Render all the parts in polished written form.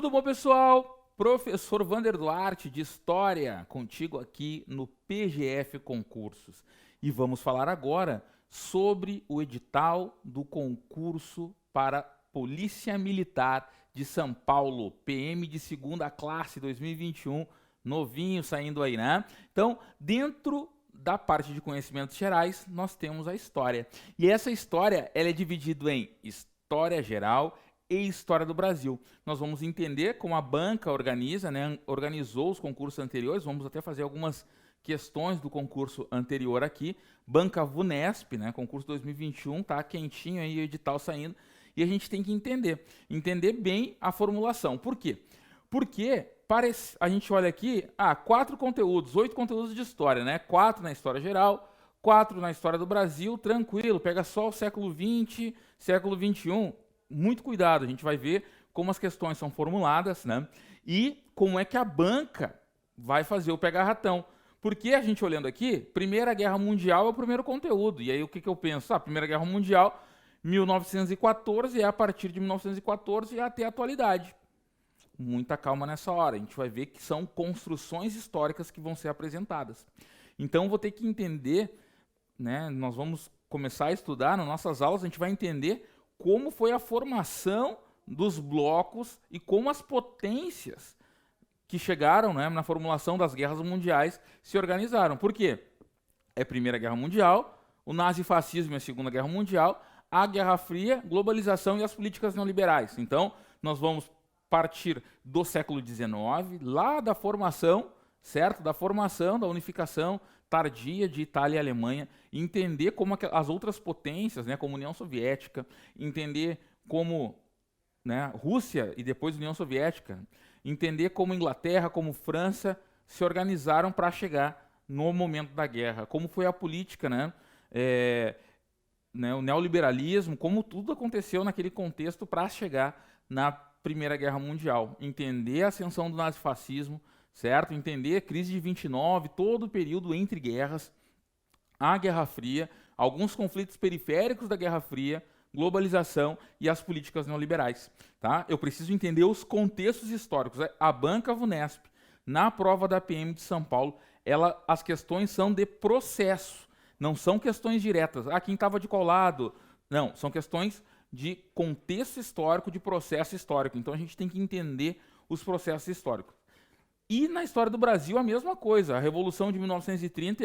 Tudo bom, pessoal? Professor Vander Duarte, de História, contigo aqui no PGF Concursos. E vamos falar agora sobre o edital do concurso para Polícia Militar de São Paulo, PM de segunda classe 2021, novinho saindo aí, né? Então, dentro da parte de conhecimentos gerais, nós temos a história. E essa história, ela é dividida em história geral e história do Brasil. Nós vamos entender como a banca organiza, né, organizou os concursos anteriores, vamos até fazer algumas questões do concurso anterior aqui. Banca VUNESP, né, concurso 2021, tá quentinho aí, o edital saindo, e a gente tem que entender bem a formulação. Por quê? Porque a gente olha aqui, 4 conteúdos, 8 conteúdos de história, né? 4 na história geral, 4 na história do Brasil, tranquilo, pega só o século XX, século XXI, muito cuidado, a gente vai ver como as questões são formuladas, né? E como é que a banca vai fazer o pegar-ratão. Porque a gente olhando aqui, Primeira Guerra Mundial é o primeiro conteúdo, e aí o que eu penso? Primeira Guerra Mundial, 1914, é a partir de 1914 até a atualidade. Muita calma nessa hora, a gente vai ver que são construções históricas que vão ser apresentadas. Então, vou ter que entender, né, nós vamos começar a estudar, nas nossas aulas, a gente vai entender como foi a formação dos blocos e como as potências que chegaram, né, na formulação das guerras mundiais se organizaram. Por quê? É a Primeira Guerra Mundial, o nazifascismo é a Segunda Guerra Mundial, a Guerra Fria, globalização e as políticas neoliberais. Então, nós vamos partir do século XIX, lá da formação, certo? Da formação, da unificação tardia de Itália e Alemanha, entender como as outras potências, né, como União Soviética, entender como, né, Rússia e depois União Soviética, entender como Inglaterra, como França se organizaram para chegar no momento da guerra, como foi a política, né, o neoliberalismo, como tudo aconteceu naquele contexto para chegar na Primeira Guerra Mundial, entender a ascensão do nazifascismo, certo? Entender a crise de 29, todo o período entre guerras, a Guerra Fria, alguns conflitos periféricos da Guerra Fria, globalização e as políticas neoliberais, tá? Eu preciso entender os contextos históricos. A banca VUNESP, na prova da PM de São Paulo, as questões são de processo, não são questões diretas. Quem estava de qual lado? Não, são questões de contexto histórico, de processo histórico. Então a gente tem que entender os processos históricos. E na história do Brasil a mesma coisa, a Revolução de 1930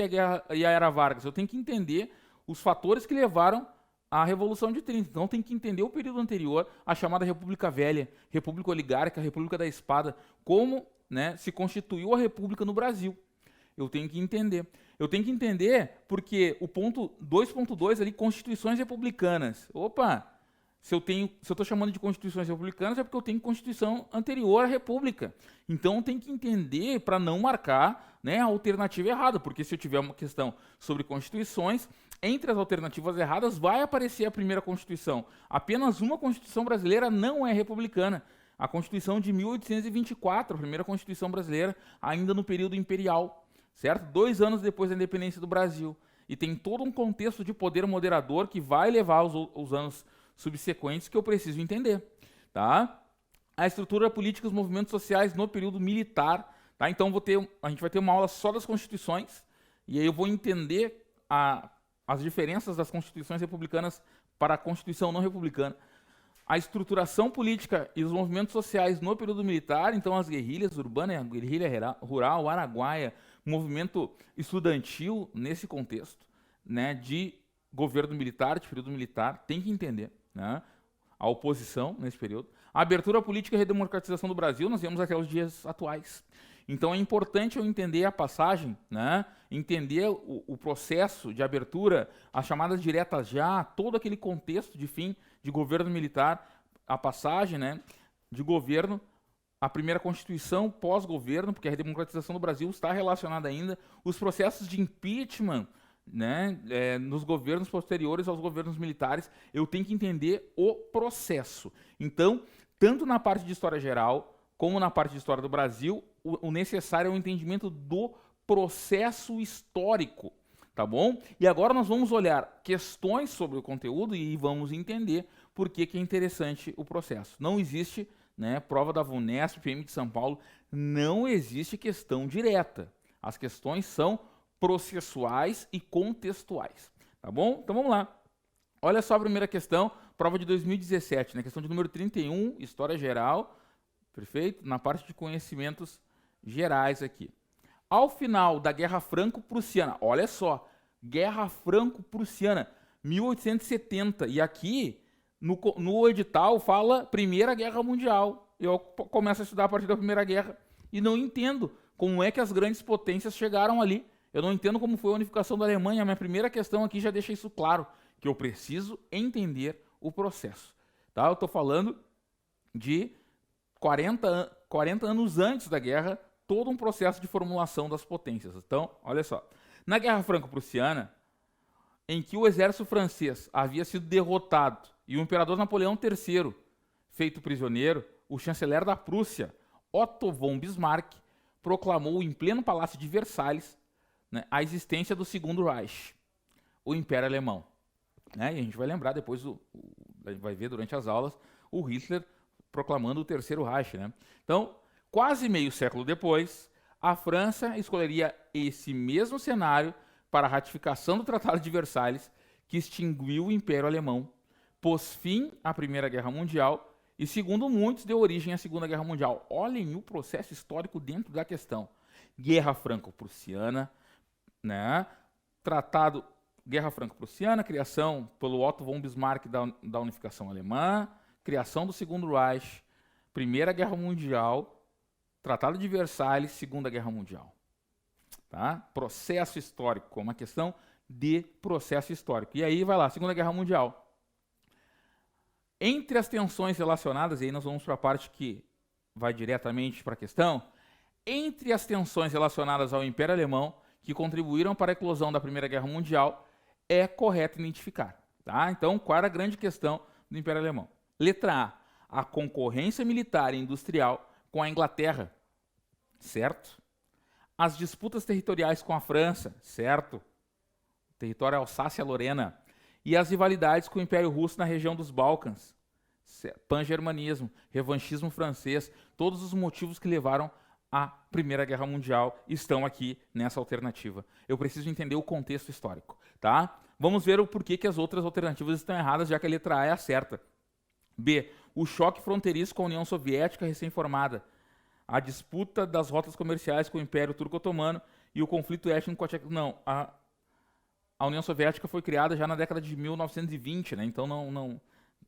e a Era Vargas. Eu tenho que entender os fatores que levaram à Revolução de 30. Então tem que entender o período anterior, a chamada República Velha, República Oligárquica, República da Espada, como, né, se constituiu a República no Brasil. Eu tenho que entender. Eu tenho que entender porque o ponto 2.2 ali, Constituições Republicanas. Opa! Se eu estou chamando de constituições republicanas, é porque eu tenho constituição anterior à república. Então, eu tenho que entender para não marcar, né, a alternativa errada, porque se eu tiver uma questão sobre constituições, entre as alternativas erradas vai aparecer a primeira constituição. Apenas uma constituição brasileira não é republicana. A Constituição de 1824, a primeira Constituição brasileira, ainda no período imperial, certo? 2 anos depois da independência do Brasil. E tem todo um contexto de poder moderador que vai levar os anos subsequentes que eu preciso entender, tá? A estrutura política e os movimentos sociais no período militar, tá? Então a gente vai ter uma aula só das constituições e aí eu vou entender as diferenças das constituições republicanas para a Constituição não republicana. A estruturação política e os movimentos sociais no período militar, então as guerrilhas urbanas, a guerrilha rural, o araguaia, movimento estudantil nesse contexto, né, de governo militar, de período militar, tem que entender, né, a oposição nesse período. A abertura política e redemocratização do Brasil, nós vemos até os dias atuais. Então é importante eu entender a passagem, né, entender o processo de abertura, as chamadas diretas já, todo aquele contexto de fim de governo militar, a passagem, né, de governo, a primeira Constituição pós-governo, porque a redemocratização do Brasil está relacionada ainda, os processos de impeachment, né, nos governos posteriores aos governos militares, eu tenho que entender o processo. Então, tanto na parte de história geral, como na parte de história do Brasil, o necessário é o entendimento do processo histórico, tá bom? E agora nós vamos olhar questões sobre o conteúdo e vamos entender por que é interessante o processo. Não existe né, prova da VUNESP, PM de São Paulo, não existe questão direta. As questões são processuais e contextuais, tá bom? Então vamos lá. Olha só a primeira questão, prova de 2017, né, questão de número 31, História Geral, perfeito? Na parte de conhecimentos gerais aqui. Ao final da Guerra Franco-Prussiana, olha só, Guerra Franco-Prussiana, 1870, e aqui no edital fala Primeira Guerra Mundial. Eu começo a estudar a partir da Primeira Guerra e não entendo como é que as grandes potências chegaram ali. Eu não entendo como foi a unificação da Alemanha. A minha primeira questão aqui já deixa isso claro, que eu preciso entender o processo. Tá? Eu estou falando de 40 anos antes da guerra, todo um processo de formulação das potências. Então, olha só. Na Guerra Franco-Prussiana, em que o exército francês havia sido derrotado e o imperador Napoleão III feito prisioneiro, o chanceler da Prússia, Otto von Bismarck, proclamou em pleno palácio de Versalhes, né, a existência do Segundo Reich, o Império Alemão. Né? E a gente vai lembrar depois, vai ver durante as aulas, o Hitler proclamando o Terceiro Reich. Né? Então, quase meio século depois, a França escolheria esse mesmo cenário para a ratificação do Tratado de Versalhes, que extinguiu o Império Alemão, pôs fim à Primeira Guerra Mundial e, segundo muitos, deu origem à Segunda Guerra Mundial. Olhem o processo histórico dentro da questão. Guerra Franco-Prussiana, né? Tratado, Guerra Franco-Prussiana, criação pelo Otto von Bismarck da unificação alemã, criação do Segundo Reich, Primeira Guerra Mundial, Tratado de Versalhes, Segunda Guerra Mundial. Tá? Processo histórico, uma questão de processo histórico. E aí vai lá, Segunda Guerra Mundial. Entre as tensões relacionadas, e aí nós vamos para a parte que vai diretamente para a questão, entre as tensões relacionadas ao Império Alemão, que contribuíram para a eclosão da Primeira Guerra Mundial, é correto identificar. Tá? Então, qual era a grande questão do Império Alemão? Letra A, a concorrência militar e industrial com a Inglaterra, certo? As disputas territoriais com a França, certo? Território Alsácia-Lorena. E as rivalidades com o Império Russo na região dos Balcãs. Pan-germanismo, revanchismo francês, todos os motivos que levaram à Primeira Guerra Mundial estão aqui nessa alternativa. Eu preciso entender o contexto histórico, tá? Vamos ver o porquê que as outras alternativas estão erradas, já que a letra A é a certa. B. O choque fronteiriço com a União Soviética recém-formada. A disputa das rotas comerciais com o Império Turco-Otomano e o conflito étnico com a Tchecoslováquia. Não, a União Soviética foi criada já na década de 1920, né? Então não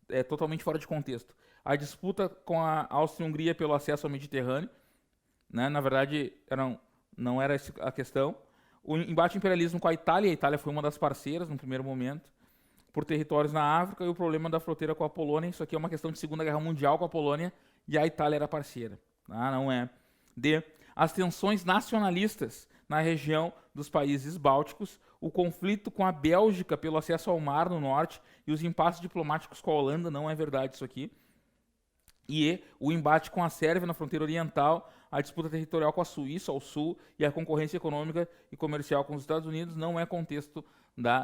é totalmente fora de contexto. A disputa com a Áustria-Hungria pelo acesso ao Mediterrâneo, né? Na verdade, não era essa a questão. O embate imperialismo com a Itália foi uma das parceiras no primeiro momento, por territórios na África, e o problema da fronteira com a Polônia. Isso aqui é uma questão de Segunda Guerra Mundial com a Polônia, e a Itália era parceira. Não é. D. As tensões nacionalistas na região dos países bálticos, o conflito com a Bélgica pelo acesso ao mar no norte e os impasses diplomáticos com a Holanda, não é verdade isso aqui. E o embate com a Sérvia na fronteira oriental, a disputa territorial com a Suíça ao sul e a concorrência econômica e comercial com os Estados Unidos não é contexto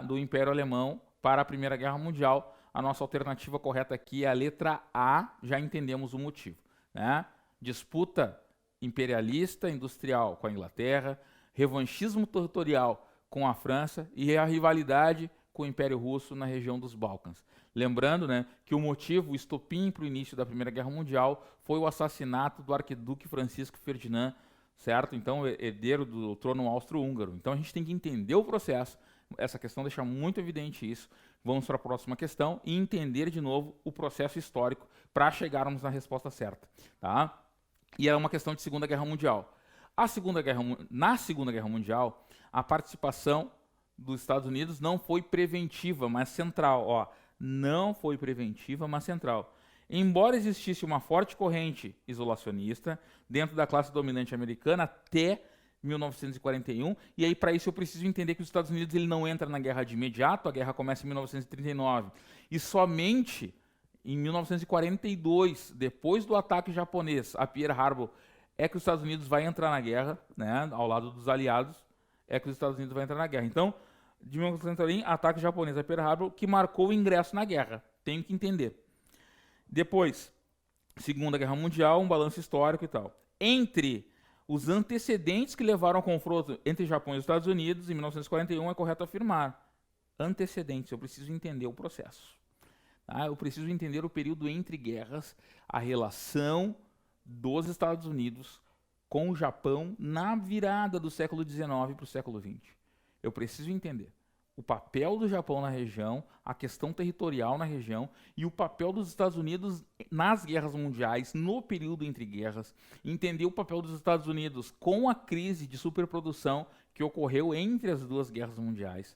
do Império Alemão para a Primeira Guerra Mundial. A nossa alternativa correta aqui é a letra A, já entendemos o motivo. Né? Disputa imperialista, industrial com a Inglaterra, revanchismo territorial com a França e a rivalidade com o Império Russo na região dos Balcãs. Lembrando, né, que o motivo, o estopim para o início da Primeira Guerra Mundial foi o assassinato do arquiduque Francisco Ferdinand, certo? Então, herdeiro do trono austro-húngaro. Então, a gente tem que entender o processo. Essa questão deixa muito evidente isso. Vamos para a próxima questão e entender de novo o processo histórico para chegarmos na resposta certa. Tá? E é uma questão de Segunda Guerra Mundial. Na Segunda Guerra Mundial, a participação dos Estados Unidos não foi preventiva, mas central. Não foi preventiva, mas central. Embora existisse uma forte corrente isolacionista dentro da classe dominante americana até 1941, e aí para isso eu preciso entender que os Estados Unidos ele não entra na guerra de imediato, a guerra começa em 1939, e somente em 1942, depois do ataque japonês a Pearl Harbor, é que os Estados Unidos vai entrar na guerra, né, ao lado dos aliados, é que os Estados Unidos vai entrar na guerra. Então, de 1941, ataque japonês a Pearl Harbor, que marcou o ingresso na guerra. Tenho que entender. Depois, Segunda Guerra Mundial, um balanço histórico e tal. Entre os antecedentes que levaram ao confronto entre Japão e Estados Unidos, em 1941, é correto afirmar. Antecedentes, eu preciso entender o processo. Tá? Eu preciso entender o período entre guerras, a relação dos Estados Unidos com o Japão na virada do século XIX para o século XX. Eu preciso entender o papel do Japão na região, a questão territorial na região e o papel dos Estados Unidos nas guerras mundiais, no período entre guerras, entender o papel dos Estados Unidos com a crise de superprodução que ocorreu entre as duas guerras mundiais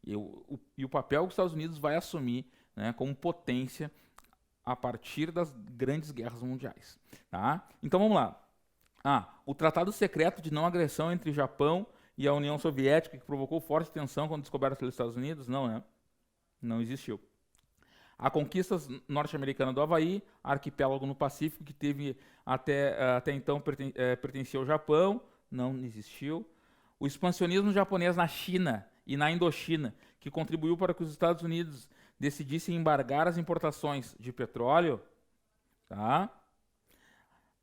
e o papel que os Estados Unidos vai assumir, né, como potência a partir das grandes guerras mundiais. Tá? Então vamos lá. O Tratado Secreto de Não Agressão entre o Japão e a União Soviética, que provocou forte tensão quando descoberta pelos Estados Unidos? Não, né? Não existiu. A conquista norte-americana do Havaí, arquipélago no Pacífico, que teve até então pertencia ao Japão, não existiu. O expansionismo japonês na China e na Indochina, que contribuiu para que os Estados Unidos decidissem embargar as importações de petróleo, tá?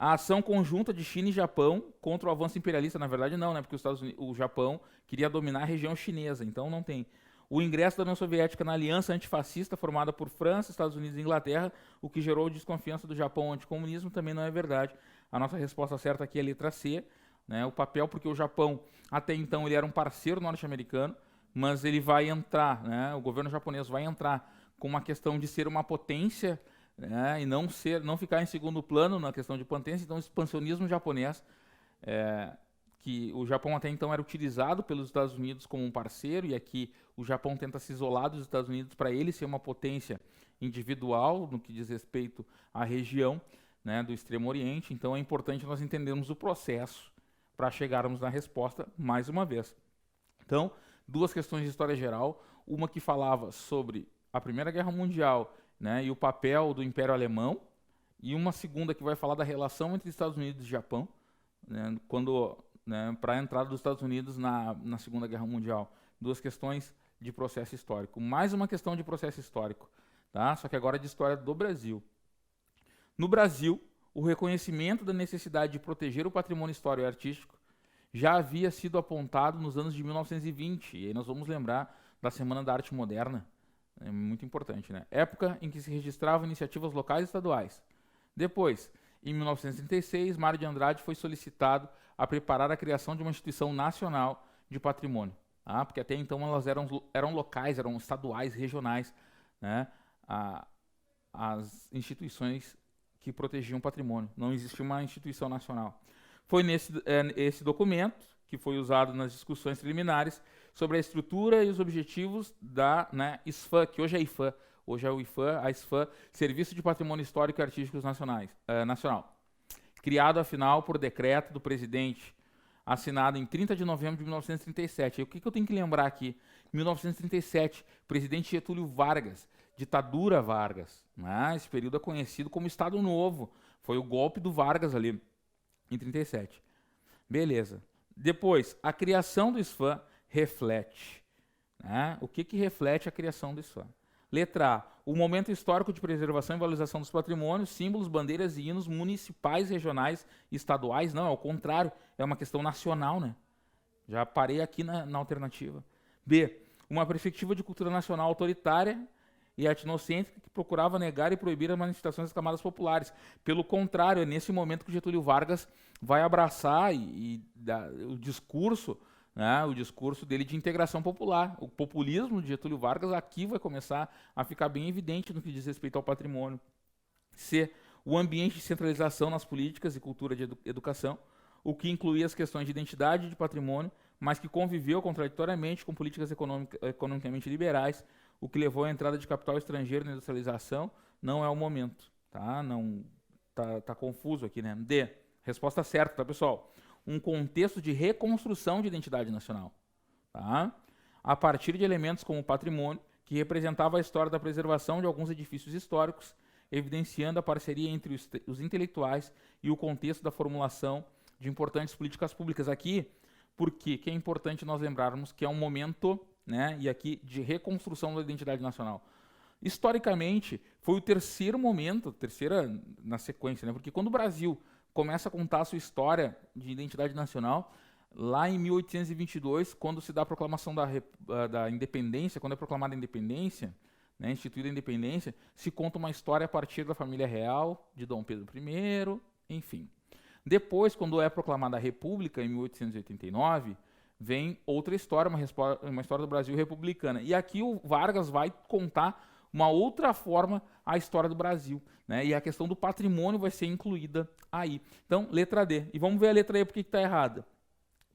A ação conjunta de China e Japão contra o avanço imperialista, na verdade não, né? Porque o Japão queria dominar a região chinesa, então não tem. O ingresso da União Soviética na aliança antifascista formada por França, Estados Unidos e Inglaterra, o que gerou desconfiança do Japão ao anticomunismo, também não é verdade. A nossa resposta certa aqui é a letra C, né? O papel, porque o Japão, até então, ele era um parceiro norte-americano, mas ele vai entrar, né? O governo japonês vai entrar com uma questão de ser uma potência, né, e não ficar em segundo plano na questão de potência. Então, o expansionismo japonês, que o Japão até então era utilizado pelos Estados Unidos como um parceiro, e aqui o Japão tenta se isolar dos Estados Unidos para ele ser uma potência individual no que diz respeito à região, né, do Extremo Oriente. Então, é importante nós entendermos o processo para chegarmos na resposta mais uma vez. Então, duas questões de história geral, uma que falava sobre a Primeira Guerra Mundial, né, e o papel do Império Alemão, e uma segunda que vai falar da relação entre Estados Unidos e Japão, né, para a entrada dos Estados Unidos na Segunda Guerra Mundial. Duas questões de processo histórico. Mais uma questão de processo histórico, tá? Só que agora de história do Brasil. No Brasil, o reconhecimento da necessidade de proteger o patrimônio histórico e artístico já havia sido apontado nos anos de 1920, e aí nós vamos lembrar da Semana da Arte Moderna. É muito importante, né? Época em que se registravam iniciativas locais e estaduais. Depois, em 1936, Mário de Andrade foi solicitado a preparar a criação de uma instituição nacional de patrimônio. Tá? Porque até então elas eram locais, eram estaduais, regionais, né? As instituições que protegiam o patrimônio. Não existia uma instituição nacional. Foi esse documento que foi usado nas discussões preliminares sobre a estrutura e os objetivos da, né, SFAM, que hoje é IFAM, hoje é o IFAM, a SFAM, Serviço de Patrimônio Histórico e Artístico Nacional, criado, afinal, por decreto do presidente, assinado em 30 de novembro de 1937. E o que eu tenho que lembrar aqui? 1937, presidente Getúlio Vargas, ditadura Vargas, né? Esse período é conhecido como Estado Novo, foi o golpe do Vargas ali, em 37. Beleza. Depois, a criação do SFAM reflete, né? O que reflete a criação do SFAM? Letra A, o momento histórico de preservação e valorização dos patrimônios, símbolos, bandeiras e hinos municipais, regionais e estaduais. Não, é o contrário, é uma questão nacional, né? Já parei aqui na alternativa. B, uma perspectiva de cultura nacional autoritária e etnocêntrica que procurava negar e proibir as manifestações das camadas populares. Pelo contrário, é nesse momento que Getúlio Vargas vai abraçar o discurso, né, o discurso dele de integração popular. O populismo de Getúlio Vargas aqui vai começar a ficar bem evidente no que diz respeito ao patrimônio. C, o ambiente de centralização nas políticas e cultura de educação, o que incluía as questões de identidade e de patrimônio, mas que conviveu contraditoriamente com políticas economicamente liberais, o que levou à entrada de capital estrangeiro na industrialização. Não é o momento, tá? Não tá confuso aqui, né? D, resposta certa, tá, pessoal? Um contexto de reconstrução de identidade nacional, tá? A partir de elementos como o patrimônio, que representava a história da preservação de alguns edifícios históricos, evidenciando a parceria entre os intelectuais e o contexto da formulação de importantes políticas públicas. Aqui, porque é importante nós lembrarmos que é um momento, né, e aqui de reconstrução da identidade nacional. Historicamente, foi o terceiro momento, terceira na sequência, né? Porque quando o Brasil começa a contar a sua história de identidade nacional, lá em 1822, quando se dá a proclamação da independência, quando é proclamada a independência, né, instituída a independência, se conta uma história a partir da família real, de Dom Pedro I, enfim. Depois, quando é proclamada a República, em 1889, vem outra história, uma história do Brasil republicana. E aqui o Vargas vai contar uma outra forma a história do Brasil, né? E a questão do patrimônio vai ser incluída aí. Então, letra D. E vamos ver a letra E porque está errada.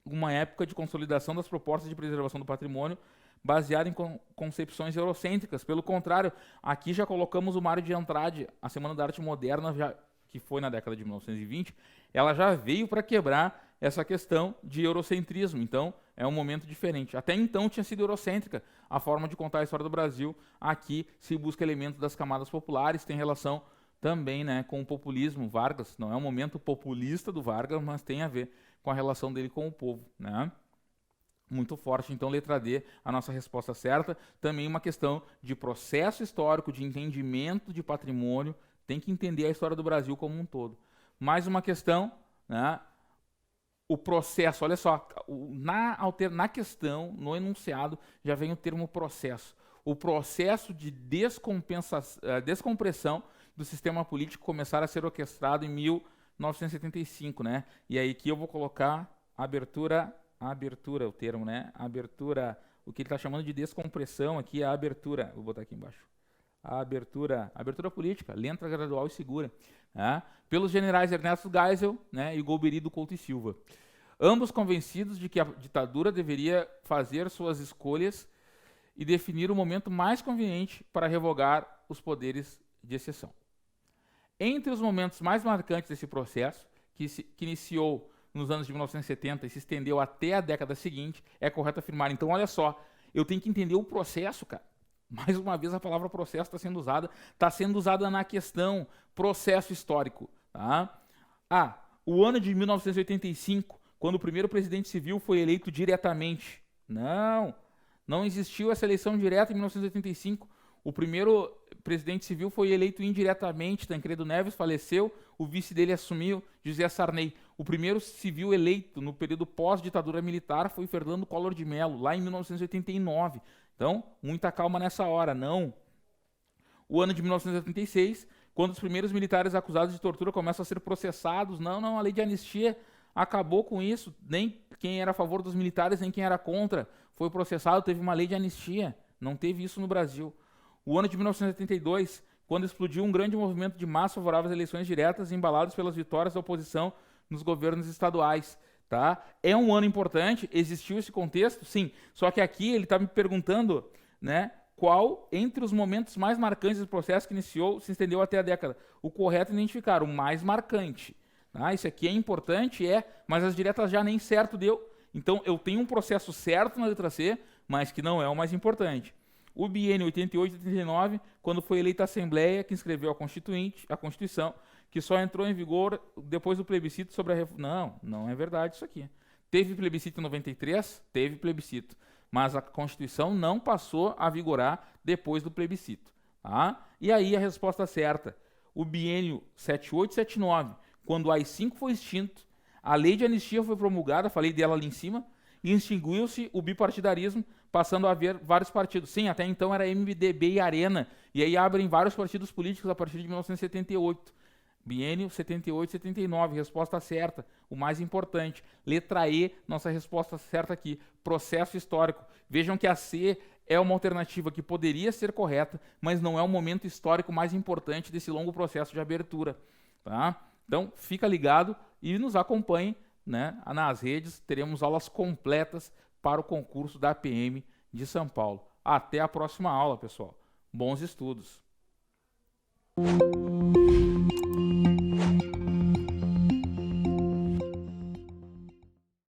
Uma época de consolidação das propostas de preservação do patrimônio baseada em concepções eurocêntricas. Pelo contrário, aqui já colocamos o Mário de Andrade, a Semana da Arte Moderna, que foi na década de 1920, ela já veio para quebrar essa questão de eurocentrismo. Então, é um momento diferente. Até então tinha sido eurocêntrica a forma de contar a história do Brasil. Aqui se busca elementos das camadas populares, tem relação também, né, com o populismo. Vargas não é um momento populista do Vargas, mas tem a ver com a relação dele com o povo, né? Muito forte. Então, letra D, a nossa resposta certa. Também uma questão de processo histórico, de entendimento de patrimônio. Tem que entender a história do Brasil como um todo. Mais uma questão, né? O processo, olha só, na questão, no enunciado, já vem o termo processo. O processo de descompressão do sistema político começar a ser orquestrado em 1975, né? E aí que eu vou colocar abertura, o termo, né? Abertura, o que ele está chamando de descompressão aqui é a abertura, vou botar aqui embaixo. A abertura política, lenta, gradual e segura, né? Pelos generais Ernesto Geisel, né, e Golbery Couto e Silva. Ambos convencidos de que a ditadura deveria fazer suas escolhas e definir o momento mais conveniente para revogar os poderes de exceção. Entre os momentos mais marcantes desse processo, que iniciou nos anos de 1970 e se estendeu até a década seguinte, é correto afirmar. Então, olha só, eu tenho que entender o processo, cara. Mais uma vez a palavra processo está sendo usada na questão processo histórico. Tá? O ano de 1985, quando o primeiro presidente civil foi eleito diretamente. Não existiu essa eleição direta em 1985. O primeiro presidente civil foi eleito indiretamente. Tancredo Neves faleceu, o vice dele assumiu, José Sarney. O primeiro civil eleito no período pós-ditadura militar foi Fernando Collor de Mello, lá em 1989. Então, muita calma nessa hora, não. O ano de 1986, quando os primeiros militares acusados de tortura começam a ser processados, não, a lei de anistia acabou com isso, nem quem era a favor dos militares, nem quem era contra foi processado, teve uma lei de anistia, não teve isso no Brasil. O ano de 1972, quando explodiu um grande movimento de massa favorável às eleições diretas, embalados pelas vitórias da oposição nos governos estaduais. Tá? É um ano importante, existiu esse contexto, sim, só que aqui ele está me perguntando, né, qual, entre os momentos mais marcantes do processo que iniciou, se estendeu até a década. O correto é identificar o mais marcante. Tá? Isso aqui é importante, mas as diretas já nem certo deu. Então, eu tenho um processo certo na letra C, mas que não é o mais importante. O biênio 88-89, quando foi eleita a Assembleia, que inscreveu a Constituição, que só entrou em vigor depois do plebiscito sobre a reforma. Não é verdade isso aqui. Teve plebiscito em 93? Teve plebiscito. Mas a Constituição não passou a vigorar depois do plebiscito. Tá? E aí a resposta certa. O biênio 78-79, quando o AI-5 foi extinto, a lei de anistia foi promulgada, falei dela ali em cima, e extinguiu-se o bipartidarismo, passando a haver vários partidos. Sim, até então era MDB e Arena, e aí abrem vários partidos políticos a partir de 1978. Biênio 78-79, resposta certa, o mais importante. Letra E, nossa resposta certa aqui, processo histórico. Vejam que a C é uma alternativa que poderia ser correta, mas não é o momento histórico mais importante desse longo processo de abertura. Tá? Então, fica ligado e nos acompanhe, né, nas redes. Teremos aulas completas para o concurso da PM de São Paulo. Até a próxima aula, pessoal. Bons estudos!